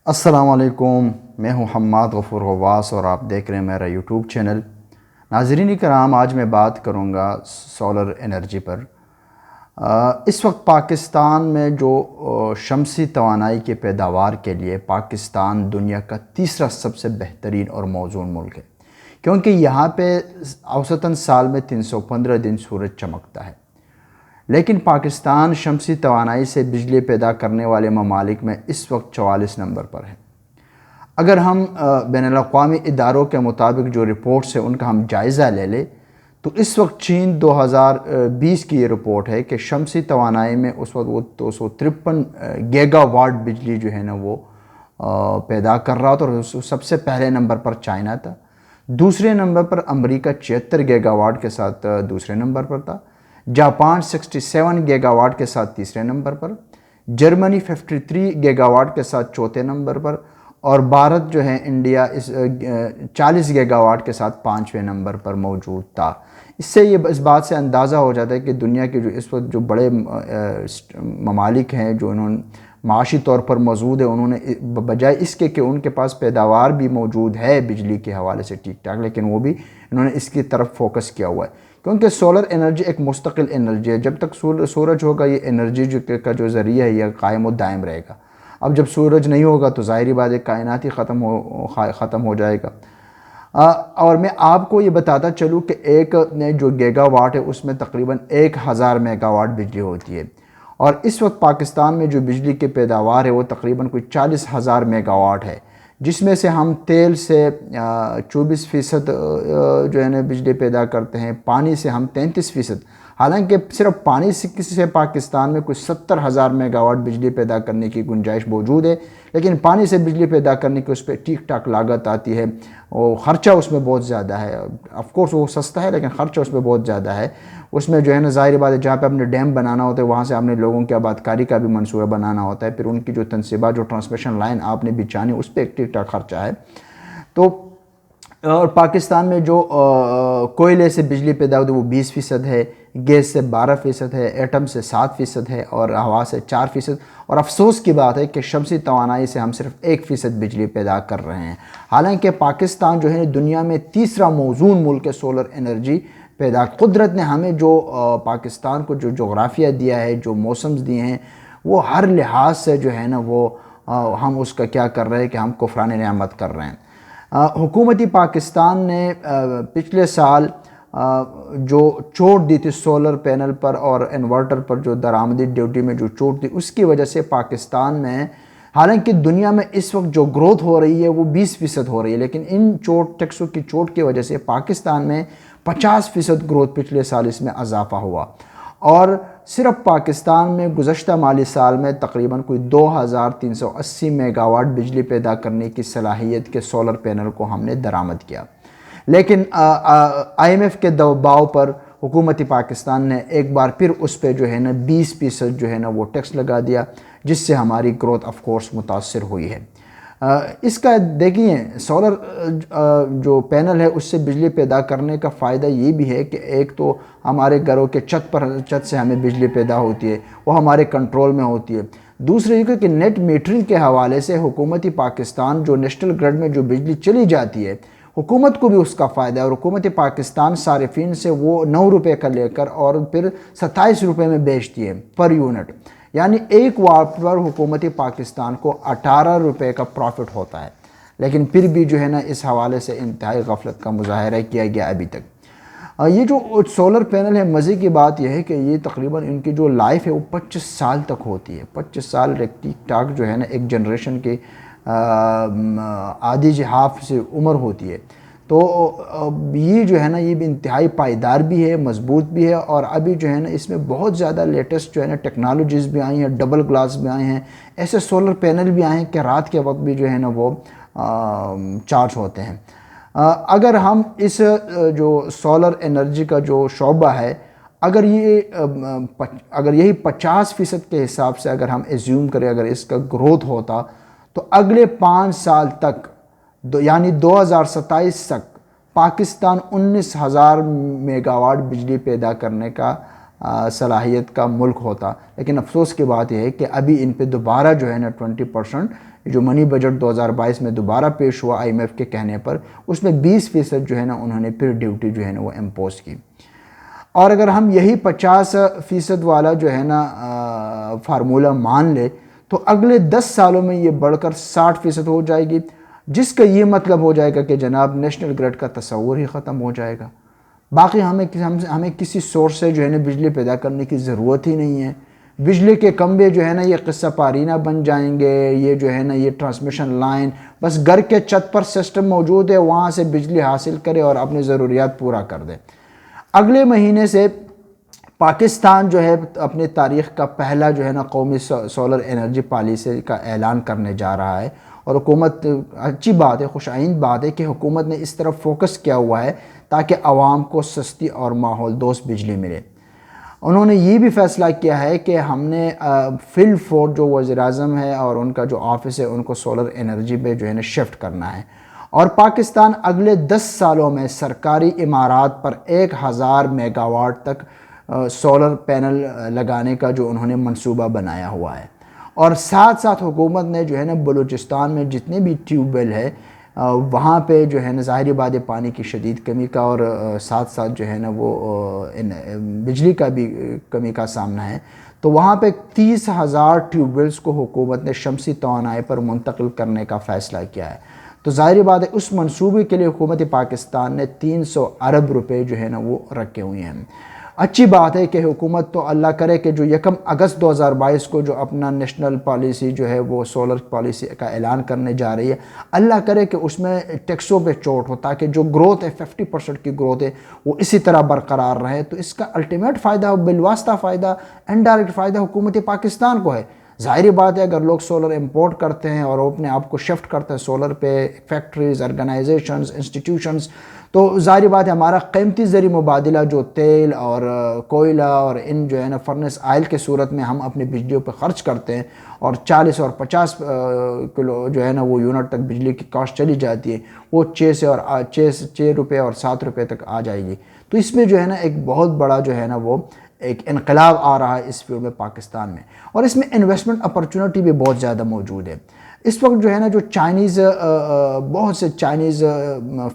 السلام علیکم، میں ہوں حماد غفور غواص اور آپ دیکھ رہے ہیں میرا یوٹیوب چینل۔ ناظرین کرام، آج میں بات کروں گا سولر انرجی پر۔ اس وقت پاکستان میں جو شمسی توانائی کی پیداوار کے لیے پاکستان دنیا کا تیسرا سب سے بہترین اور موزون ملک ہے، کیونکہ یہاں پہ اوسطاً سال میں 315 دن سورج چمکتا ہے۔ لیکن پاکستان شمسی توانائی سے بجلی پیدا کرنے والے ممالک میں اس وقت 44 نمبر پر ہے۔ اگر ہم بین الاقوامی اداروں کے مطابق جو رپورٹس ہیں ان کا ہم جائزہ لے لیں تو اس وقت چین 2020 کی یہ رپورٹ ہے کہ شمسی توانائی میں اس وقت وہ 253 گیگا واٹ بجلی جو ہے نا وہ پیدا کر رہا تھا، اور سب سے پہلے نمبر پر چائنا تھا۔ دوسرے نمبر پر امریکہ 76 گیگا واٹ کے ساتھ دوسرے نمبر پر تھا۔ جاپان 67 گیگا واٹ کے ساتھ تیسرے نمبر پر، جرمنی 53 گیگا واٹ کے ساتھ چوتھے نمبر پر، اور بھارت جو ہے انڈیا 40 گیگا واٹ کے ساتھ 5ویں نمبر پر موجود تھا۔ اس سے اس بات سے اندازہ ہو جاتا ہے کہ دنیا کے جو اس وقت جو بڑے ممالک ہیں جو انہوں نے معاشی طور پر موجود ہے، انہوں نے بجائے اس کے کہ ان کے پاس پیداوار بھی موجود ہے بجلی کے حوالے سے ٹھیک ٹھاک، لیکن وہ بھی انہوں نے اس کی طرف فوکس کیا ہوا ہے، کیونکہ سولر انرجی ایک مستقل انرجی ہے۔ جب تک سورج ہوگا یہ انرجی کا جو ذریعہ ہے یہ قائم و دائم رہے گا۔ اب جب سورج نہیں ہوگا تو ظاہری بات ہے کائنات ہی ختم ہو جائے گا۔ اور میں آپ کو یہ بتاتا چلوں کہ ایک جو گیگا واٹ ہے اس میں تقریباً 1000 میگا واٹ بجلی ہوتی ہے، اور اس وقت پاکستان میں جو بجلی کی پیداوار ہے وہ تقریباً کوئی 40,000 میگا واٹ ہے، جس میں سے ہم تیل سے 24% جو ہے نا بجلی پیدا کرتے ہیں، پانی سے ہم 33%۔ حالانکہ صرف پانی سے پاکستان میں کچھ 70,000 میگا واٹ بجلی پیدا کرنے کی گنجائش موجود ہے، لیکن پانی سے بجلی پیدا کرنے کی اس پہ ٹھیک ٹھاک لاگت آتی ہے، اور خرچہ اس میں بہت زیادہ ہے۔ آف کورس وہ سستا ہے لیکن خرچہ اس میں بہت زیادہ ہے۔ اس میں جو ہے نا ظاہر بات ہے جہاں پہ ہم نے ڈیم بنانا ہوتا ہے وہاں سے ہم نے لوگوں کی آبادکاری کا بھی منصوبہ بنانا ہوتا ہے، پھر ان کی جو تنصیبات جو ٹرانسمیشن لائن آپ نے بچھانی اس پہ ایک ٹھیک ٹھاک خرچہ ہے۔ تو اور پاکستان میں جو کوئلے سے بجلی پیدا ہوتی ہے وہ 20% ہے، گیس سے 12% ہے، ایٹم سے 7% ہے، اور ہوا سے 4%۔ اور افسوس کی بات ہے کہ شمسی توانائی سے ہم صرف 1% بجلی پیدا کر رہے ہیں، حالانکہ پاکستان جو ہے دنیا میں تیسرا موزون ملک ہے سولر انرجی پیدا۔ قدرت نے ہمیں جو پاکستان کو جو جغرافیہ دیا ہے، جو موسمز دیے ہیں، وہ ہر لحاظ سے جو ہے نا وہ ہم اس کا کیا کر رہے ہیں کہ ہم کفران نعمت کر رہے ہیں۔ حکومتی پاکستان نے پچھلے سال جو چھوٹ دی تھی سولر پینل پر اور انورٹر پر، جو درآمدی ڈیوٹی میں جو چھوٹ تھی، اس کی وجہ سے پاکستان میں حالانکہ دنیا میں اس وقت جو گروتھ ہو رہی ہے وہ 20% ہو رہی ہے، لیکن ان ٹیکسوں کی چھوٹ کی وجہ سے پاکستان میں 50% گروتھ پچھلے سال اس میں اضافہ ہوا، اور صرف پاکستان میں گزشتہ مالی سال میں تقریباً کوئی 2380 میگا واٹ بجلی پیدا کرنے کی صلاحیت کے سولر پینل کو ہم نے درآمد کیا۔ لیکن IMF کے دباؤ پر حکومت پاکستان نے ایک بار پھر اس پہ جو ہے نا 20% جو ہے نا وہ ٹیکس لگا دیا، جس سے ہماری گروتھ آف کورس متاثر ہوئی ہے۔ اس کا دیکھیے سولر جو پینل ہے اس سے بجلی پیدا کرنے کا فائدہ یہ بھی ہے کہ ایک تو ہمارے گھروں کے چھت سے ہمیں بجلی پیدا ہوتی ہے، وہ ہمارے کنٹرول میں ہوتی ہے۔ دوسری یہ کہ نیٹ میٹرنگ کے حوالے سے حکومتی پاکستان جو نیشنل گرڈ میں جو بجلی چلی جاتی ہے، حکومت کو بھی اس کا فائدہ ہے، اور حکومت پاکستان صارفین سے وہ 9 روپے کا لے کر اور پھر 27 روپے میں بیچتی ہے پر یونٹ، یعنی 1 واٹ پر حکومت پاکستان کو 18 روپے کا پروفٹ ہوتا ہے، لیکن پھر بھی جو ہے نا اس حوالے سے انتہائی غفلت کا مظاہرہ کیا گیا ابھی تک۔ یہ جو سولر پینل ہے، مزے کی بات یہ ہے کہ یہ تقریباً ان کی جو لائف ہے وہ 25 سال تک ہوتی ہے۔ 25 سال ٹھیک ٹھاک جو ہے نا ایک جنریشن کے آدھی ہاف سے عمر ہوتی ہے، تو یہ جو ہے نا یہ بھی انتہائی پائیدار بھی ہے، مضبوط بھی ہے، اور ابھی جو ہے نا اس میں بہت زیادہ لیٹسٹ جو ہے نا ٹیکنالوجیز بھی آئی ہیں، ڈبل گلاس بھی آئے ہیں، ایسے سولر پینل بھی آئے ہیں کہ رات کے وقت بھی جو ہے نا وہ چارج ہوتے ہیں۔ اگر ہم اس جو سولر انرجی کا جو شعبہ ہے، اگر یہی 50% کے حساب سے اگر ہم ایزیوم کریں، اگر اس کا گروتھ ہوتا تو اگلے 5 سال تک یعنی 2027 تک پاکستان 19,000 میگا واٹ بجلی پیدا کرنے کا صلاحیت کا ملک ہوتا، لیکن افسوس کی بات یہ ہے کہ ابھی ان پہ دوبارہ جو ہے نا 20% جو منی بجٹ 2022 میں دوبارہ پیش ہوا IMF کے کہنے پر، اس میں 20% جو ہے نا انہوں نے پھر ڈیوٹی جو ہے نا وہ امپوز کی۔ اور اگر ہم یہی 50% والا جو ہے نا فارمولہ مان لے تو اگلے 10 سالوں میں یہ بڑھ کر 60% ہو جائے گی، جس کا یہ مطلب ہو جائے گا کہ جناب نیشنل گرڈ کا تصور ہی ختم ہو جائے گا۔ باقی ہمیں کسی سورس سے جو ہے نا بجلی پیدا کرنے کی ضرورت ہی نہیں ہے۔ بجلی کے کھمبے جو ہے نا یہ قصہ پارینہ بن جائیں گے، یہ جو ہے نا یہ ٹرانسمیشن لائن بس گھر کے چھت پر سسٹم موجود ہے، وہاں سے بجلی حاصل کرے اور اپنی ضروریات پورا کر دے۔ اگلے مہینے سے پاکستان جو ہے اپنی تاریخ کا پہلا جو ہے نا قومی سولر انرجی پالیسی کا اعلان کرنے جا رہا ہے، اور حکومت اچھی بات ہے، خوش آئند بات ہے کہ حکومت نے اس طرف فوکس کیا ہوا ہے تاکہ عوام کو سستی اور ماحول دوست بجلی ملے۔ انہوں نے یہ بھی فیصلہ کیا ہے کہ ہم نے فل فور جو وزیر اعظم ہے اور ان کا جو آفس ہے ان کو سولر انرجی پہ جو ہے نا شفٹ کرنا ہے، اور پاکستان اگلے 10 سالوں میں سرکاری عمارات پر 1000 میگا واٹ تک سولر پینل لگانے کا جو انہوں نے منصوبہ بنایا ہوا ہے۔ اور ساتھ ساتھ حکومت نے جو ہے نا بلوچستان میں جتنے بھی ٹیوب ویل ہے وہاں پہ جو ہے نا ظاہری بات ہے پانی کی شدید کمی کا اور ساتھ ساتھ جو ہے نا وہ بجلی کا بھی کمی کا سامنا ہے، تو وہاں پہ 30,000 ٹیوب ویلز کو حکومت نے شمسی توانائی پر منتقل کرنے کا فیصلہ کیا ہے۔ تو ظاہری بات ہے اس منصوبے کے لیے حکومت پاکستان نے 300 ارب روپے جو ہے نا وہ رکھے ہوئے ہیں۔ اچھی بات ہے کہ حکومت تو اللہ کرے کہ جو 1 اگست 2022 کو جو اپنا نیشنل پالیسی جو ہے وہ سولر پالیسی کا اعلان کرنے جا رہی ہے، اللہ کرے کہ اس میں ٹیکسوں پہ چوٹ ہو تاکہ جو گروتھ ہے 50% کی گروتھ ہے وہ اسی طرح برقرار رہے۔ تو اس کا الٹیمیٹ فائدہ بالواسطہ فائدہ انڈائریکٹ فائدہ حکومت پاکستان کو ہے۔ ظاہری بات ہے اگر لوگ سولر امپورٹ کرتے ہیں اور اپنے آپ کو شفٹ کرتے ہیں سولر پہ، فیکٹریز، آرگنائزیشنز، انسٹیٹیوشنز، تو ظاہری بات ہے ہمارا قیمتی زری مبادلہ جو تیل اور کوئلہ اور ان جو ہے نا فرنس آئل کے صورت میں ہم اپنی بجلیوں پہ خرچ کرتے ہیں، اور 40 اور 50 کلو جو ہے نا وہ یونٹ تک بجلی کی کاسٹ چلی جاتی ہے، وہ 6 روپے اور 7 روپے تک آ جائے گی۔ تو اس میں جو ہے نا ایک بہت بڑا جو ہے نا وہ ایک انقلاب آ رہا ہے اس فیلڈ میں پاکستان میں، اور اس میں انویسٹمنٹ اپرچونٹی بھی بہت زیادہ موجود ہے۔ اس وقت جو ہے نا جو بہت سے چائنیز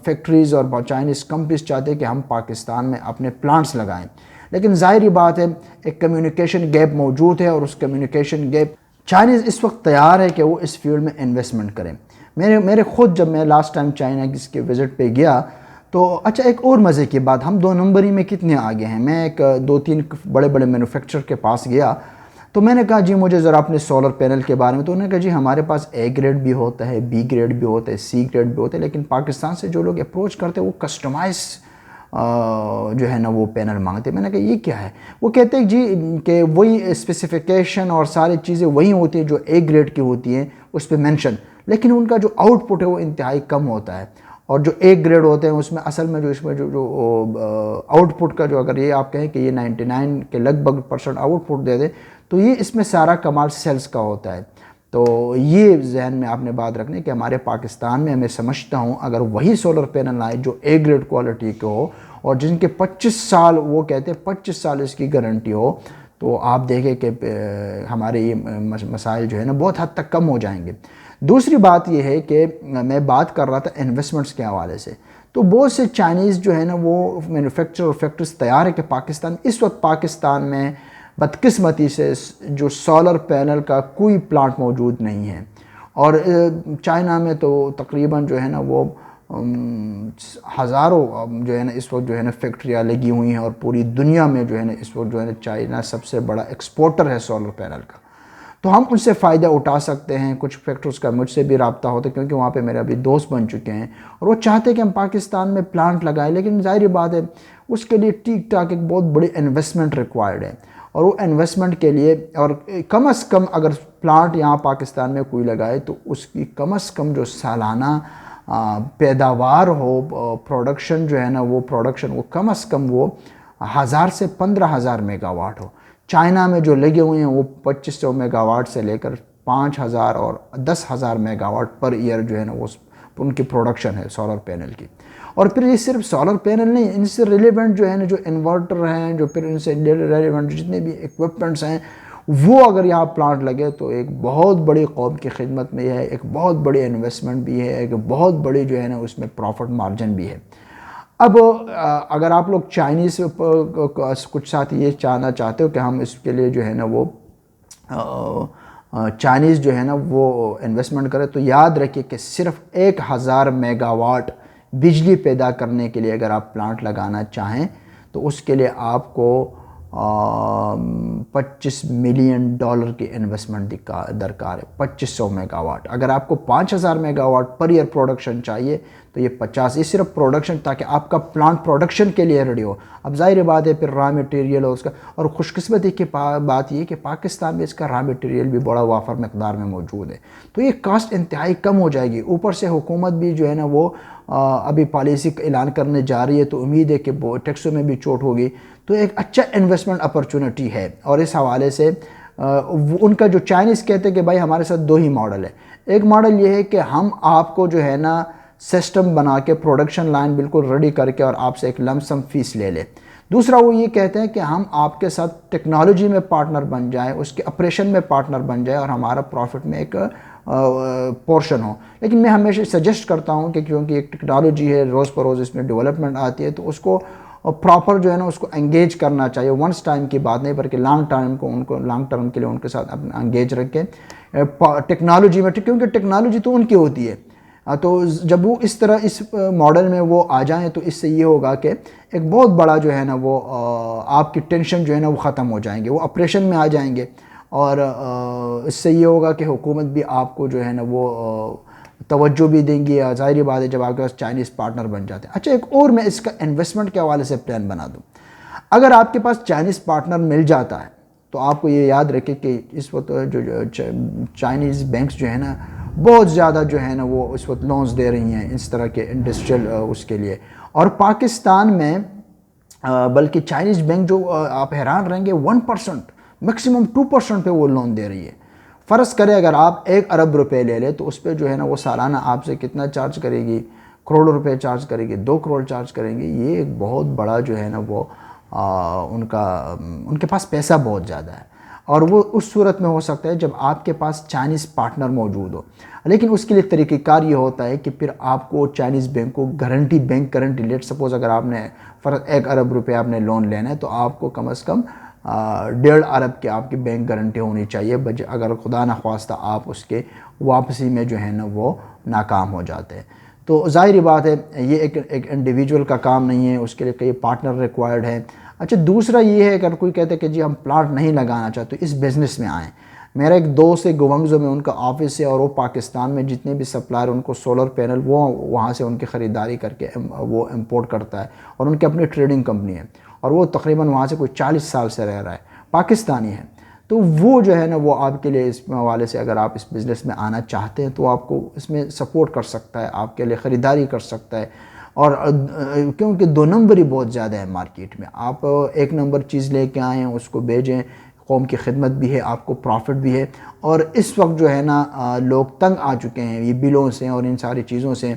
فیکٹریز اور چائنیز کمپنیز چاہتے ہیں کہ ہم پاکستان میں اپنے پلانٹس لگائیں، لیکن ظاہری بات ہے ایک کمیونیکیشن گیپ موجود ہے، اور اس کمیونیکیشن گیپ چائنیز اس وقت تیار ہے کہ وہ اس فیلڈ میں انویسٹمنٹ کریں۔ میرے خود جب میں لاسٹ ٹائم چائنا کے وزٹ پہ گیا تو اچھا ایک اور مزے کی بات، ہم 2 نمبری میں کتنے آگے ہیں۔ میں 2-3 بڑے بڑے مینوفیکچر کے پاس گیا تو میں نے کہا جی مجھے ذرا اپنے سولر پینل کے بارے میں، تو انہوں نے کہا جی ہمارے پاس A گریڈ بھی ہوتا ہے، B گریڈ بھی ہوتا ہے، C گریڈ بھی ہوتا ہے، لیکن پاکستان سے جو لوگ اپروچ کرتے ہیں وہ کسٹمائز جو ہے نا وہ پینل مانگتے ہیں۔ میں نے کہا یہ کیا ہے؟ وہ کہتے ہیں جی کہ وہی اسپیسیفیکیشن اور ساری چیزیں وہی ہوتی ہیں جو A گریڈ کی ہوتی ہیں اس پہ مینشن، لیکن ان کا جو آؤٹ پٹ ہے وہ انتہائی کم ہوتا ہے، اور جو A گریڈ ہوتے ہیں اس میں اصل میں جو آؤٹ پٹ کا جو اگر یہ آپ کہیں کہ یہ 99 کے لگ بھگ % آؤٹ پٹ دے دیں تو یہ اس میں سارا کمال سیلز کا ہوتا ہے۔ تو یہ ذہن میں آپ نے بات رکھنی کہ ہمارے پاکستان میں میں سمجھتا ہوں اگر وہی سولر پینل آئے جو A گریڈ کوالٹی کے ہو اور جن کے 25 سال وہ کہتے ہیں 25 سال اس کی گارنٹی ہو، تو آپ دیکھیں کہ ہمارے یہ مسائل جو ہے نا بہت حد تک کم ہو جائیں گے۔ دوسری بات یہ ہے کہ میں بات کر رہا تھا انویسٹمنٹس کے حوالے سے، تو بہت سے چائنیز جو ہے نا وہ مینوفیکچر اور فیکٹریز تیار ہے کہ اس وقت پاکستان میں بدقسمتی سے جو سولر پینل کا کوئی پلانٹ موجود نہیں ہے، اور چائنا میں تو تقریباً جو ہے نا وہ ہزاروں جو ہے نا اس وقت جو ہے نا فیکٹریاں لگی ہوئی ہیں، اور پوری دنیا میں جو ہے نا اس وقت جو ہے نا چائنا سب سے بڑا ایکسپورٹر ہے سولر پینل کا۔ تو ہم ان سے فائدہ اٹھا سکتے ہیں۔ کچھ فیکٹریز کا مجھ سے بھی رابطہ ہوتا ہے کیونکہ وہاں پہ میرے ابھی دوست بن چکے ہیں، اور وہ چاہتے ہیں کہ ہم پاکستان میں پلانٹ لگائیں، لیکن ظاہری بات ہے اس کے لیے ٹھیک ٹھاک ایک بہت بڑی انویسٹمنٹ ریکوائرڈ ہے، اور وہ انویسٹمنٹ کے لیے اور کم از کم اگر پلانٹ یہاں پاکستان میں کوئی لگائے تو اس کی کم از کم جو سالانہ پیداوار ہو، پروڈکشن جو ہے نا وہ کم از کم وہ 1000 سے 15,000 میگا واٹ ہو۔ چائنا میں جو لگے ہوئے ہیں وہ 2500 میگا واٹ سے لے کر 5000 اور 10,000 میگا واٹ پر ایئر جو ہے نا وہ ان کی پروڈکشن ہے سولر پینل کی۔ اور پھر یہ صرف سولر پینل نہیں، ان سے ریلیونٹ جو ہے نا جو انورٹر ہیں، جو پھر ان سے ریلیونٹ جتنے بھی ایکوپمنٹس ہیں وہ اگر یہاں پلانٹ لگے تو ایک بہت بڑی قوم کی خدمت میں ہے، ایک بہت بڑی انویسٹمنٹ بھی ہے، ایک بہت بڑی جو ہے نا اس میں پروفٹ مارجن بھی ہے۔ اب اگر آپ لوگ چائنیز کچھ ساتھ یہ جاننا چاہتے ہو کہ ہم اس کے لیے جو ہے نا وہ چائنیز جو ہے نا وہ انویسٹمنٹ کرے، تو یاد رکھیے کہ صرف 1000 میگا واٹ بجلی پیدا کرنے کے لیے اگر آپ پلانٹ لگانا چاہیں تو اس کے لیے آپ کو $25 ملین کی انویسٹمنٹ درکار ہے، 2500 میگا واٹ۔ اگر آپ کو 5000 میگا واٹ پر ایئر پروڈکشن چاہیے تو یہ 50، یہ صرف پروڈکشن، تاکہ آپ کا پلانٹ پروڈکشن کے لیے ریڈی ہو۔ اب ظاہر بات ہے پھر را میٹیریل اور اس کا، اور خوش قسمتی کی بات یہ کہ پاکستان میں اس کا را میٹیریل بھی بڑا وافر مقدار میں موجود ہے، تو یہ کاسٹ انتہائی کم ہو جائے گی۔ اوپر سے حکومت بھی جو ہے نا وہ ابھی پالیسی کا اعلان کرنے جا رہی ہے، تو امید ہے کہ ٹیکسوں میں بھی چوٹ ہوگی، تو ایک اچھا انویسٹمنٹ اپرچونٹی ہے۔ اور اس حوالے سے ان کا جو چائنیز کہتے ہیں کہ بھائی ہمارے ساتھ 2 ہی ماڈل ہے۔ ایک ماڈل یہ ہے کہ ہم آپ کو جو ہے نا سسٹم بنا کے پروڈکشن لائن بالکل ریڈی کر کے اور آپ سے ایک لم سم فیس لے لیں۔ دوسرا وہ یہ کہتے ہیں کہ ہم آپ کے ساتھ ٹیکنالوجی میں پارٹنر بن جائیں، اس کے آپریشن میں پارٹنر بن جائیں اور ہمارا پروفٹ میں ایک پورشن ہو۔ لیکن میں ہمیشہ سجیسٹ کرتا ہوں کہ کیونکہ ایک ٹیکنالوجی ہے، روز بروز اس میں ڈیولپمنٹ آتی ہے، تو اس کو پراپر جو ہے نا اس کو انگیج کرنا چاہیے۔ ونس ٹائم کی بات نہیں بلکہ لانگ ٹرم کے لیے ان کے ساتھ اپنا انگیج رکھیں ٹیکنالوجی میں، کیونکہ ٹیکنالوجی تو ان کی ہوتی ہے۔ تو جب وہ اس طرح اس ماڈل میں وہ آ جائیں تو اس سے یہ ہوگا کہ ایک بہت بڑا جو ہے نا وہ آپ کی ٹینشن جو ہے نا وہ ختم ہو جائیں گے، وہ آپریشن میں آ جائیں گے، اور اس سے یہ ہوگا کہ حکومت بھی آپ کو جو ہے نا وہ توجہ بھی دیں گی۔ ظاہری بات ہے جب آپ کے پاس چائنیز پارٹنر بن جاتے ہیں۔ اچھا ایک اور میں اس کا انویسٹمنٹ کے حوالے سے پلان بنا دوں۔ اگر آپ کے پاس چائنیز پارٹنر مل جاتا ہے تو آپ کو یہ یاد رکھیں کہ اس وقت جو چائنیز بینکس جو ہے نا بہت زیادہ جو ہے نا وہ اس وقت لونز دے رہی ہیں اس طرح کے انڈسٹریل اس کے لیے، اور پاکستان میں بلکہ چائنیز بینک جو آپ حیران رہیں گے 1% میکسیمم 2% پہ وہ لون دے رہی ہے۔ فرض کریں اگر آپ 1 ارب روپے لے لیں تو اس پہ جو ہے نا وہ سالانہ آپ سے کتنا چارج کرے گی؟ کروڑ روپے چارج کرے گی، 2 کروڑ چارج کریں گے۔ یہ ایک بہت بڑا جو ہے نا وہ ان کے پاس پیسہ بہت زیادہ ہے، اور وہ اس صورت میں ہو سکتا ہے جب آپ کے پاس چائنیز پارٹنر موجود ہو۔ لیکن اس کے لیے طریقہ کار یہ ہوتا ہے کہ پھر آپ کو چائنیز بینک کو بینک گارنٹی لیٹ سپوز اگر آپ نے 1 ارب روپے آپ نے لون لینا ہے تو آپ کو کم از کم 1.5 ارب کی آپ کی بینک گارنٹی ہونی چاہیے، اگر خدا نخواستہ آپ اس کے واپسی میں جو ہے نا وہ ناکام ہو جاتے ہیں۔ تو ظاہری بات ہے یہ ایک انڈیویجول کا کام نہیں ہے، اس کے لیے کئی پارٹنر ریکوائرڈ ہے۔ اچھا دوسرا یہ ہے اگر کوئی کہتے ہیں کہ جی ہم پلانٹ نہیں لگانا چاہتے تو اس بزنس میں آئیں۔ میرا ایک دوست ہے گوانگزو میں، ان کا آفس ہے، اور وہ پاکستان میں جتنے بھی سپلائر ان کو سولر پینل وہ وہاں سے ان کی خریداری کر کے وہ امپورٹ کرتا ہے، اور ان کی اپنی ٹریڈنگ کمپنی ہے، اور وہ تقریباً وہاں سے کوئی 40 سال سے رہ رہا ہے، پاکستانی ہے۔ تو وہ جو ہے نا وہ آپ کے لیے اس حوالے سے اگر آپ اس بزنس میں آنا چاہتے ہیں تو آپ کو اس میں سپورٹ کر سکتا ہے، آپ کے لیے خریداری کر سکتا ہے، اور کیونکہ 2 نمبر ہی بہت زیادہ ہے مارکیٹ میں۔ آپ 1 نمبر چیز لے کے آئیں، اس کو بھیجیں، قوم کی خدمت بھی ہے، آپ کو پروفٹ بھی ہے۔ اور اس وقت جو ہے نا لوگ تنگ آ چکے ہیں یہ بلوں سے اور ان ساری چیزوں سے،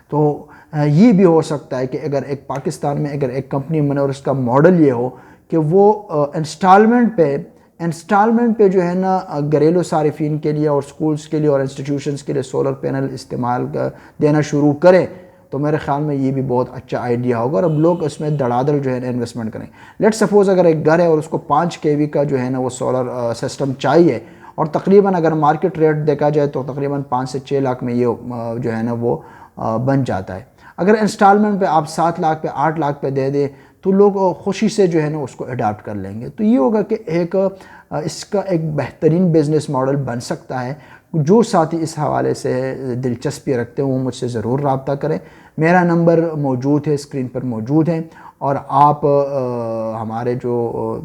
تو یہ بھی ہو سکتا ہے کہ اگر ایک پاکستان میں اگر ایک کمپنی بنے اور اس کا ماڈل یہ ہو کہ وہ انسٹالمنٹ پہ جو ہے نا گھریلو صارفین کے لیے اور سکولز کے لیے اور انسٹیٹیوشنز کے لیے سولر پینل استعمال دینا شروع کریں، تو میرے خیال میں یہ بھی بہت اچھا آئیڈیا ہوگا، اور اب لوگ اس میں دڑادل جو ہے نا انویسٹمنٹ کریں۔ لیٹ سپوز اگر ایک گھر ہے اور اس کو 5 kV کا جو ہے نا وہ سولر سسٹم چاہیے، اور تقریباً اگر مارکیٹ ریٹ دیکھا جائے تو تقریباً 5 سے 6 لاکھ میں یہ جو ہے نا وہ بن جاتا ہے۔ اگر انسٹالمنٹ پہ آپ 7 لاکھ پہ 8 لاکھ پہ دے دیں تو لوگ خوشی سے جو ہے نا اس کو اڈاپٹ کر لیں گے۔ تو یہ ہوگا کہ اس کا ایک بہترین بزنس ماڈل بن سکتا ہے۔ جو ساتھی اس حوالے سے دلچسپی رکھتے ہیں وہ مجھ سے ضرور رابطہ کریں۔ میرا نمبر موجود ہے، اسکرین پر موجود ہے، اور آپ ہمارے جو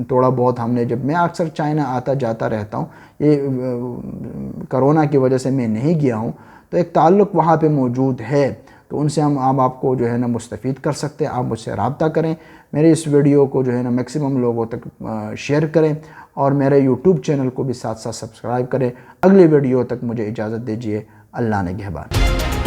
تھوڑا بہت ہم نے جب میں اکثر چائنا آتا جاتا رہتا ہوں، یہ کرونا کی وجہ سے میں نہیں گیا ہوں، تو ایک تعلق وہاں پہ موجود ہے، تو ان سے ہم آپ کو جو ہے نا مستفید کر سکتے ہیں۔ آپ مجھ سے رابطہ کریں، میرے اس ویڈیو کو جو ہے نا میکسیمم لوگوں تک شیئر کریں، اور میرے یوٹیوب چینل کو بھی ساتھ ساتھ سبسکرائب کریں۔ اگلی ویڈیو تک مجھے اجازت دیجیے، اللہ نگہبان۔